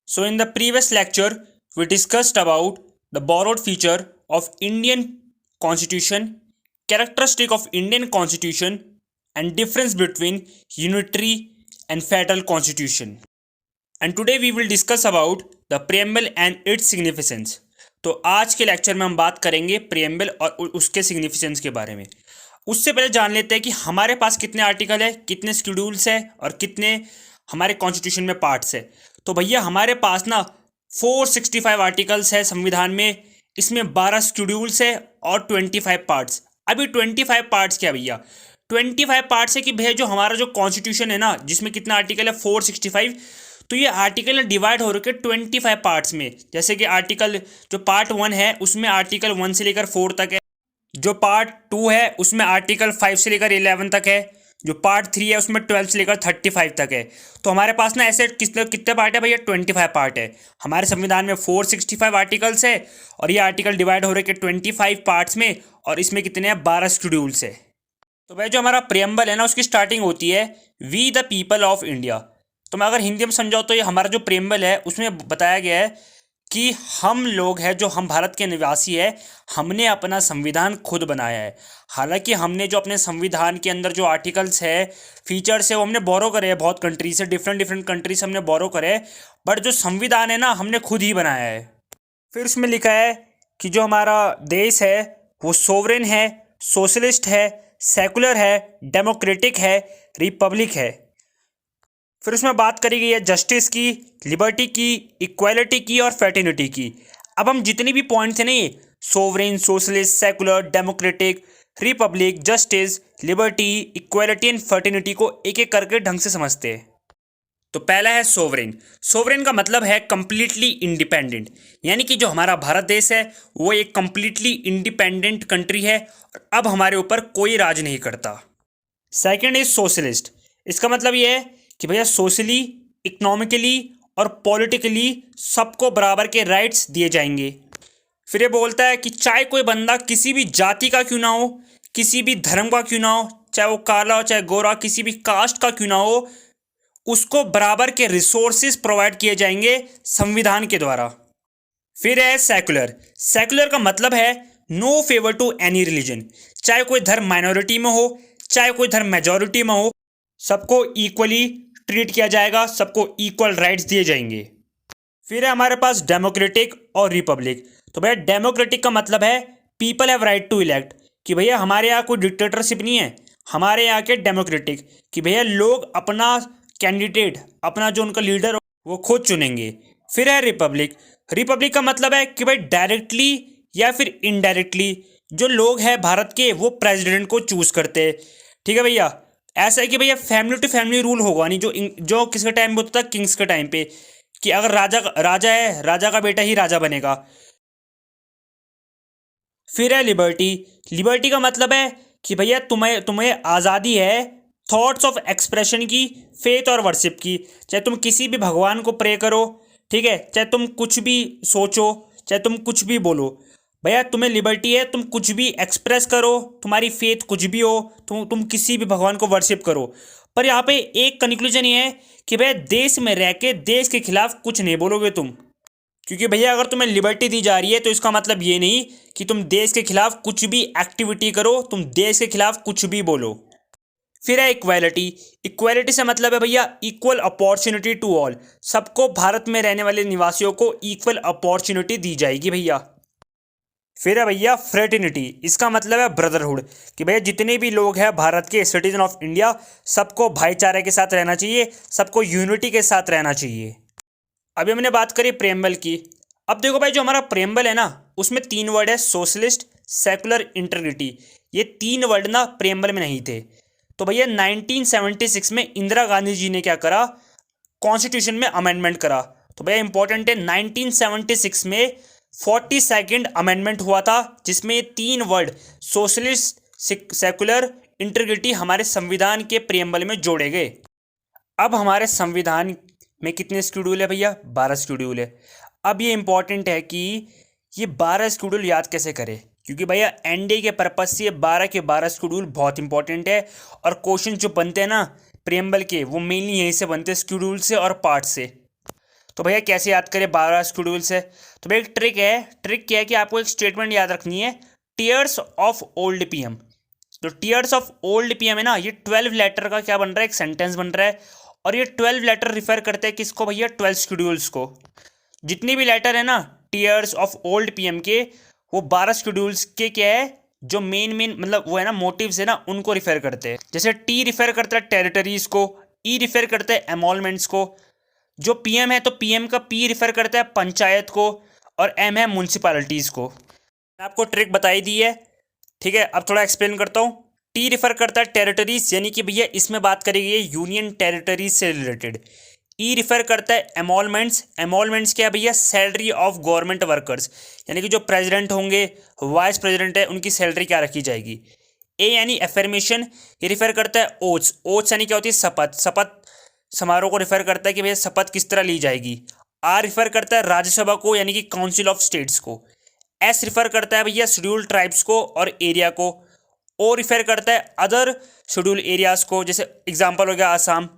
So, in the previous lecture, we discussed about the borrowed feature of Indian Constitution, characteristic of Indian Constitution, and difference between unitary and federal constitution. And today we will discuss about the preamble and its significance. तो आज के lecture में हम बात करेंगे preamble और उसके significance के बारे में। उससे पहले जान लेते हैं कि हमारे पास कितने आर्टिकल है, कितने शेड्यूल्स है और कितने हमारे कॉन्स्टिट्यूशन में पार्ट्स है। तो भैया हमारे पास ना 465 आर्टिकल्स है संविधान में, इसमें 12 शेड्यूल्स है और 25 पार्ट्स। अभी 25 पार्ट्स क्या भैया, 25 पार्ट्स है कि भैया जो हमारा जो कॉन्स्टिट्यूशन है ना, जिसमें कितना आर्टिकल है 465, तो ये आर्टिकल डिवाइड हो रखे 25 पार्ट्स में। जैसे कि आर्टिकल जो पार्ट 1 है उसमें आर्टिकल 1 से लेकर 4 तक है, जो पार्ट 2 है उसमें आर्टिकल 5 से लेकर 11 तक है, जो पार्ट 3 है उसमें 12 से लेकर 35 तक है। तो हमारे पास ना ऐसे कितने पार्ट है भैया, 25 पार्ट है। हमारे संविधान में 465 आर्टिकल्स है और ये आर्टिकल डिवाइड हो रहे 25 पार्ट्स में, और इसमें कितने हैं 12 शेड्यूल्स है। तो भाई जो हमारा प्रियम्बल है ना, उसकी स्टार्टिंग होती है we the people of India. तो मैं अगर हिंदी में समझाऊँ तो ये हमारा जो प्रियम्बल है उसमें बताया गया है कि हम लोग हैं, जो हम भारत के निवासी है, हमने अपना संविधान खुद बनाया है। हालांकि हमने जो अपने संविधान के अंदर जो आर्टिकल्स है, फीचर्स है, वो हमने बोरो करे हैं बहुत कंट्री से, डिफरेंट कंट्री से हमने बोरो करे हैं, बट जो संविधान है ना हमने खुद ही बनाया है। फिर उसमें लिखा है कि जो हमारा देश है वो सोवरेन है, सोशलिस्ट है, सेकुलर है, डेमोक्रेटिक है, रिपब्लिक है। फिर उसमें बात करी गई है जस्टिस की, लिबर्टी की, इक्वालिटी की और फ्रेटर्निटी की। अब हम जितने भी पॉइंट्स हैं ना, ये sovereign, socialist, secular, democratic, Republic, justice, liberty, equality and fraternity को एक एक करके ढंग से समझते हैं। तो पहला है सोवरेन। सोवरेन का मतलब है कंप्लीटली इंडिपेंडेंट, यानी कि जो हमारा भारत देश है वो एक कंप्लीटली इंडिपेंडेंट कंट्री है और अब हमारे ऊपर कोई राज नहीं करता। Second is socialist. इसका मतलब ये है कि भैया सोशली, इकोनॉमिकली और पॉलिटिकली सबको बराबर के राइट्स दिए जाएंगे। फिर ये बोलता है कि चाहे कोई बंदा किसी भी जाति का क्यों ना हो, किसी भी धर्म का क्यों ना हो, चाहे वो काला हो चाहे गोरा, किसी भी कास्ट का क्यों ना हो, उसको बराबर के रिसोर्सेज प्रोवाइड किए जाएंगे संविधान के द्वारा। फिर है सेकुलर। सेकुलर का मतलब है no favour to any religion. चाहे कोई धर्म माइनॉरिटी में हो, चाहे कोई धर्म मेजॉरिटी में हो, सबको इक्वली ट्रीट किया जाएगा, सबको इक्वल राइट्स दिए जाएंगे। फिर है हमारे पास डेमोक्रेटिक और रिपब्लिक। तो भैया डेमोक्रेटिक का मतलब है people have right to elect, कि भैया हमारे यहाँ कोई डिक्टेटरशिप नहीं है। हमारे यहाँ के डेमोक्रेटिक कि भैया लोग अपना कैंडिडेट, अपना जो उनका लीडर हो वो खुद चुनेंगे। फिर है रिपब्लिक। रिपब्लिक का मतलब है कि भाई डायरेक्टली या फिर इनडायरेक्टली जो लोग हैं भारत के वो प्रेसिडेंट को चूज करते हैं। ठीक है भैया, ऐसा है कि भैया फैमिली टू फैमिली रूल होगा नहीं, जो किसके टाइम पे होता था, किंग्स के टाइम पे, कि अगर राजा है, राजा का बेटा ही राजा बनेगा। फिर है लिबर्टी। लिबर्टी का मतलब है कि भैया तुम्हें तुम्हें आज़ादी है थॉट्स ऑफ एक्सप्रेशन की, फेथ और वर्शिप की। चाहे तुम किसी भी भगवान को प्रे करो, ठीक है, चाहे तुम कुछ भी सोचो, चाहे तुम कुछ भी बोलो, भैया तुम्हें लिबर्टी है, तुम कुछ भी एक्सप्रेस करो, तुम्हारी फेथ कुछ भी हो, तुम किसी भी भगवान को वर्शिप करो। पर यहाँ पे एक कंक्लूजन ये है कि भैया देश में रह के देश के खिलाफ कुछ नहीं बोलोगे तुम, क्योंकि भैया अगर तुम्हें लिबर्टी दी जा रही है तो इसका मतलब ये नहीं कि तुम देश के खिलाफ कुछ भी एक्टिविटी करो, तुम देश के खिलाफ कुछ भी बोलो। फिर है इक्वालिटी। इक्वालिटी से मतलब है भैया इक्वल अपॉर्चुनिटी टू ऑल, सबको भारत में रहने वाले निवासियों को इक्वल अपॉर्चुनिटी दी जाएगी भैया। फिर है भैया फ्रेटर्निटी। इसका मतलब है ब्रदरहुड, कि भैया जितने भी लोग हैं भारत के सिटीजन ऑफ इंडिया, सबको भाईचारे के साथ रहना चाहिए, सबको यूनिटी के साथ रहना चाहिए। अभी हमने बात करी प्रेम्बल की। अब देखो भाई जो हमारा प्रेम्बल है ना, उसमें 3 वर्ड है सोशलिस्ट, सेकुलर, इंटीग्रिटी। ये 3 वर्ड ना प्रेम्बल में नहीं थे। तो भैया 1976 में इंदिरा गांधी जी ने क्या करा, कॉन्स्टिट्यूशन में अमेंडमेंट करा। तो भैया इंपॉर्टेंट है 1976 में 42nd अमेंडमेंट हुआ था, जिसमें ये 3 वर्ड सोशलिस्ट, सेकुलर, इंटीग्रिटी हमारे संविधान के प्रेम्बल में जोड़े गए। अब हमारे संविधान में कितने शेड्यूल है भैया, 12 शेड्यूल है। अब ये इंपॉर्टेंट है कि ये 12 शेड्यूल याद कैसे करें, क्योंकि भैया एनडीए के पर्पज से ये 12 के 12 शेड्यूल बहुत इंपॉर्टेंट है। और क्वेश्चन जो बनते हैं ना प्रेम्बल के, वो मेनली यहीं से बनते हैं, शेड्यूल से और पार्ट से। तो भैया कैसे याद करें 12 शेड्यूल से? तो भैया एक ट्रिक क्या है कि आपको एक स्टेटमेंट याद रखनी है, टीयर्स ऑफ ओल्ड पीएम। तो टीयर्स ऑफ ओल्ड पीएम है ना, ये 12 लेटर का क्या बन रहा है, एक सेंटेंस बन रहा है। और ये 12 लेटर रिफर करते हैं किसको भैया? 12 शेड्यूल्स को। जितनी भी लेटर है ना टीयर्स ऑफ ओल्ड पीएम के, वो 12 शेड्यूल्स के क्या है, जो मेन मतलब वो है ना मोटिव्स है ना, उनको रिफर करते हैं। जैसे टी रिफर करता है टेरिटरीज को, ई रिफर करता है एमोलमेंट्स को, जो पीएम है तो पीएम का पी रिफर करता है पंचायत को, और एम है म्यूनसिपालिटीज को। आपको ट्रिक बताई दी है, ठीक है। अब थोड़ा एक्सप्लेन करता हूँ। टी रिफर करता है टेरिटरीज, यानी कि भैया इसमें बात करेंगे यूनियन टेरिटरीज से रिलेटेड। ई रिफर करता है एमोलमेंट्स क्या है भैया? सैलरी ऑफ गवर्नमेंट वर्कर्स, यानी कि जो प्रेसिडेंट होंगे, वाइस प्रेसिडेंट है, उनकी सैलरी क्या रखी जाएगी। ए यानी एफर्मेशन, ये रिफर करता है ओथ्स यानी क्या होती है? शपथ समारोह को रिफर करता है कि भैया शपथ किस तरह ली जाएगी। आर रिफर करता है राज्यसभा को, यानी कि काउंसिल ऑफ स्टेट्स को। एस रिफर करता है भैया शेड्यूल ट्राइब्स को और एरिया को। ओ रिफर करता है अदर शेड्यूल एरियाज को, जैसे एग्जांपल हो गया आसाम।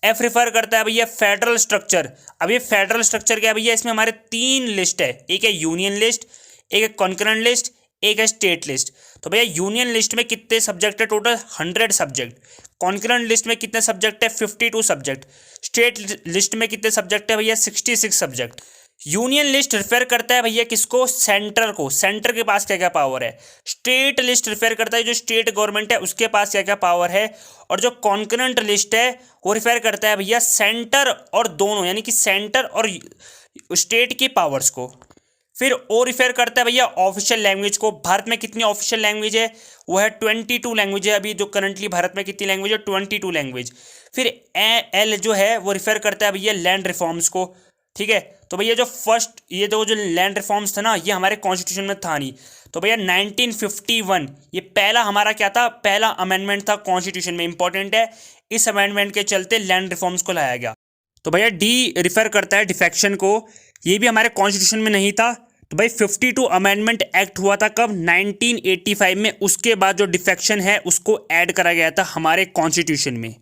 एफ रिफर करता है भैया फेडरल स्ट्रक्चर। अब ये फेडरल स्ट्रक्चर क्या है भैया? इसमें हमारे 3 लिस्ट है, एक है यूनियन लिस्ट, एक है कॉन्करेंट लिस्ट, एक है स्टेट लिस्ट। तो भैया यूनियन लिस्ट में कितने सब्जेक्ट है? Total 100 subject. कॉन्करेंट लिस्ट में कितने सब्जेक्ट है? 52 सब्जेक्ट। स्टेट लिस्ट में कितने सब्जेक्ट है भैया? 66 सब्जेक्ट। यूनियन लिस्ट रिफर करता है भैया किसको? सेंटर को, सेंटर के पास क्या क्या पावर है। स्टेट लिस्ट रिफर करता है जो स्टेट गवर्नमेंट है उसके पास क्या क्या पावर है। और जो कॉन्करेंट लिस्ट है वो रिफर करता है भैया सेंटर और दोनों, यानी कि सेंटर और स्टेट की पावर्स को। फिर ओ रिफर करता है भैया ऑफिशियल लैंग्वेज को। भारत में कितनी ऑफिशियल लैंग्वेज है? वो है 22 लैंग्वेज है अभी जो करंटली भारत में कितनी लैंग्वेज है? 22 लैंग्वेज। फिर एल जो है वो रिफर करता है भैया लैंड रिफॉर्म्स को, ठीक है। तो भैया जो फर्स्ट ये जो लैंड रिफॉर्म्स था ना, ये हमारे कॉन्स्टिट्यूशन में था नहीं। तो भैया 1951 ये पहला हमारा क्या था? पहला अमेंडमेंट था कॉन्स्टिट्यूशन में, इंपॉर्टेंट है। इस अमेंडमेंट के चलते लैंड रिफॉर्म्स को लाया गया। तो भैया डी रिफर करता है डिफेक्शन को, ये भी हमारे कॉन्स्टिट्यूशन में नहीं था। तो भाई 52 अमेंडमेंट एक्ट हुआ था कब? 1985 में। उसके बाद जो डिफेक्शन है उसको ऐड करा गया था हमारे कॉन्स्टिट्यूशन में।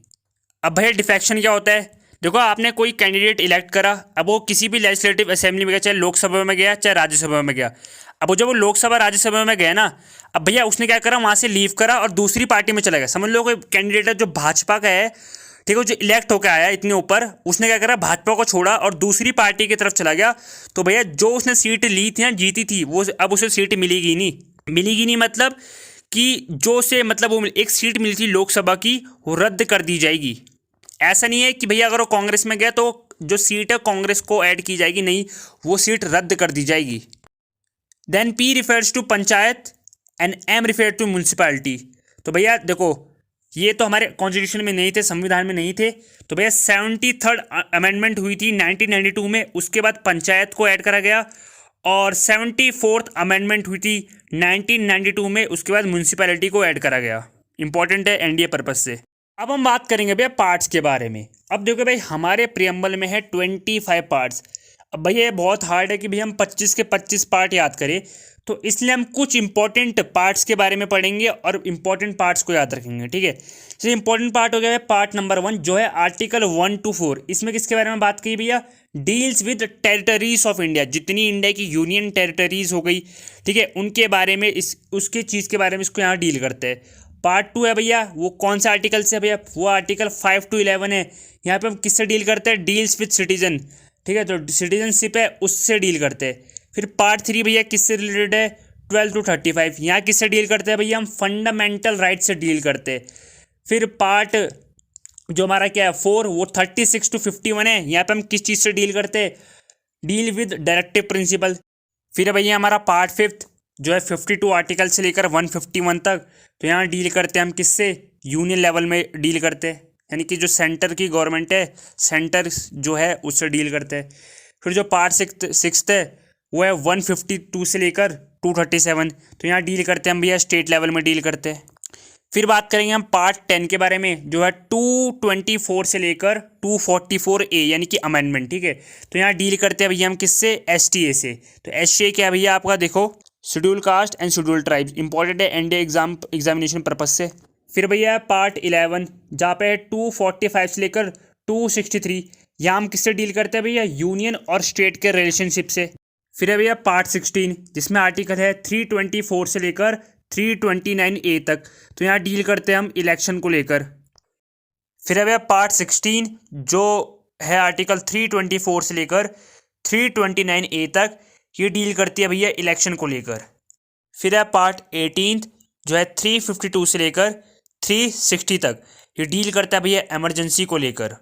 अब भैया डिफेक्शन क्या होता है? देखो आपने कोई कैंडिडेट इलेक्ट करा, अब वो किसी भी लेजिस्लेटिव असेंबली में गया, चाहे लोकसभा में गया चाहे राज्यसभा में गया। अब वो जब वो लोकसभा राज्यसभा में गया ना, अब भैया उसने क्या करा, वहाँ से लीव करा और दूसरी पार्टी में चला गया। समझ लो कोई कैंडिडेट है जो भाजपा का है, ठीक है, जो इलेक्ट होकर आया इतने ऊपर, उसने क्या करा, भाजपा को छोड़ा और दूसरी पार्टी की तरफ चला गया। तो भैया जो उसने सीट ली थी ना, जीती थी, वो अब उसे सीट मिलेगी नहीं, मतलब कि जो उसे मतलब वो एक सीट मिली थी लोकसभा की, वो रद्द कर दी जाएगी। ऐसा नहीं है कि भैया अगर वो कांग्रेस में गया तो जो सीट है कांग्रेस को ऐड की जाएगी, नहीं, वो सीट रद्द कर दी जाएगी। Then P refers to panchayat and M refer to municipality. तो भैया देखो ये तो हमारे कॉन्स्टिट्यूशन में नहीं थे, संविधान में नहीं थे। तो भैया 73rd अमेंडमेंट हुई थी 1992 में, उसके बाद पंचायत को ऐड करा गया। और 74th अमेंडमेंट हुई थी 1992 में, उसके बाद म्यूनसिपैलिटी को ऐड करा गया। इंपॉर्टेंट है एनडीए पर्पज से। अब हम बात करेंगे भैया पार्ट्स के बारे में। अब देखो भाई हमारे प्रियम्बल में है 25 पार्ट्स। अब भैया ये बहुत हार्ड है कि भैया हम 25 के 25 पार्ट याद करें, तो इसलिए हम कुछ इंपॉर्टेंट पार्ट्स के बारे में पढ़ेंगे और इंपॉर्टेंट पार्ट्स को याद रखेंगे, ठीक है। जैसे इंपॉर्टेंट पार्ट हो गया है पार्ट नंबर 1 जो है आर्टिकल 1 to 4। इसमें किसके बारे में बात की भैया? Deals with territories of India, जितनी इंडिया की यूनियन टेरिटरीज हो गई, ठीक है, उनके बारे में, उसके चीज़ के बारे में इसको यहाँ डील करते हैं। पार्ट 2 है भैया, वो कौन सा आर्टिकल से है भैया? वो आर्टिकल 5 to 11 है। यहाँ पे हम किससे डील करते हैं? डील्स विद सिटीजन, ठीक है, तो सिटीजनशिप है उससे डील करते हैं। फिर पार्ट 3 भैया किससे रिलेटेड है? 12 to 35। यहाँ किससे डील करते हैं भैया? हम फंडामेंटल राइट से डील करते हैं। फिर पार्ट जो हमारा क्या है 4, वो 36 to 51 है। यहाँ पे हम किस चीज़ से डील करते हैं? Deal with directive principle. फिर भैया हमारा पार्ट 5 जो है 52 आर्टिकल से लेकर 151 तक, तो यहाँ डील करते हैं हम किससे? यूनियन लेवल में डील करते हैं, यानी कि जो सेंटर की गवर्नमेंट है, सेंटर जो है उससे डील करते हैं। फिर जो पार्ट 6 है वो है 152 से लेकर 237, तो यहाँ डील करते हैं हम भैया स्टेट लेवल में डील करते हैं। फिर बात करेंगे हम पार्ट 10 के बारे में जो है 224 से लेकर 244A यानी कि अमेंडमेंट, ठीक है, तो यहाँ डील करते हैं भैया हम किससे? STA से। तो STA क्या है भैया आपका? देखो schedule caste and schedule tribes, important है एनडीए एग्जामिनेशन पर्पज से। फिर भैया पार्ट 11 जहाँ पे 245 से लेकर 263, यहाँ हम किससे डील करते हैं भैया, यूनियन और स्टेट के रिलेशनशिप से। फिर है भैया पार्ट 16 जिसमें आर्टिकल है 324 से लेकर 329A तक, तो यहाँ डील करते हैं हम इलेक्शन को लेकर। फिर है भैया पार्ट 16 जो है आर्टिकल 324 से लेकर 329A तक, ये डील करती है भैया इलेक्शन को लेकर। फिर है पार्ट 18 जो है 352 से लेकर 360 तक, ये डील करता है भैया इमरजेंसी को लेकर।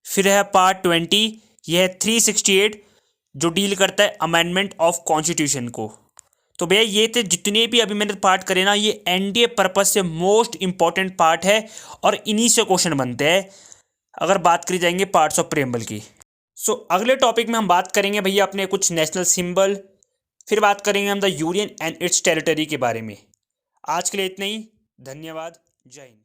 फिर है पार्ट 20, यह है 368 जो डील करता है अमेंडमेंट ऑफ कॉन्स्टिट्यूशन को। तो भैया ये थे जितने भी अभी मैंने पार्ट करे ना, ये एनडीए पर्पज से मोस्ट इंपॉर्टेंट पार्ट है और इन्हीं से क्वेश्चन बनते हैं अगर बात करी जाएंगे पार्ट्स ऑफ प्रेम्बल की। सो अगले टॉपिक में हम बात करेंगे भैया अपने कुछ नेशनल सिंबल, फिर बात करेंगे हम the union and it's territory के बारे में। आज के लिए इतना ही, धन्यवाद, जय हिंद।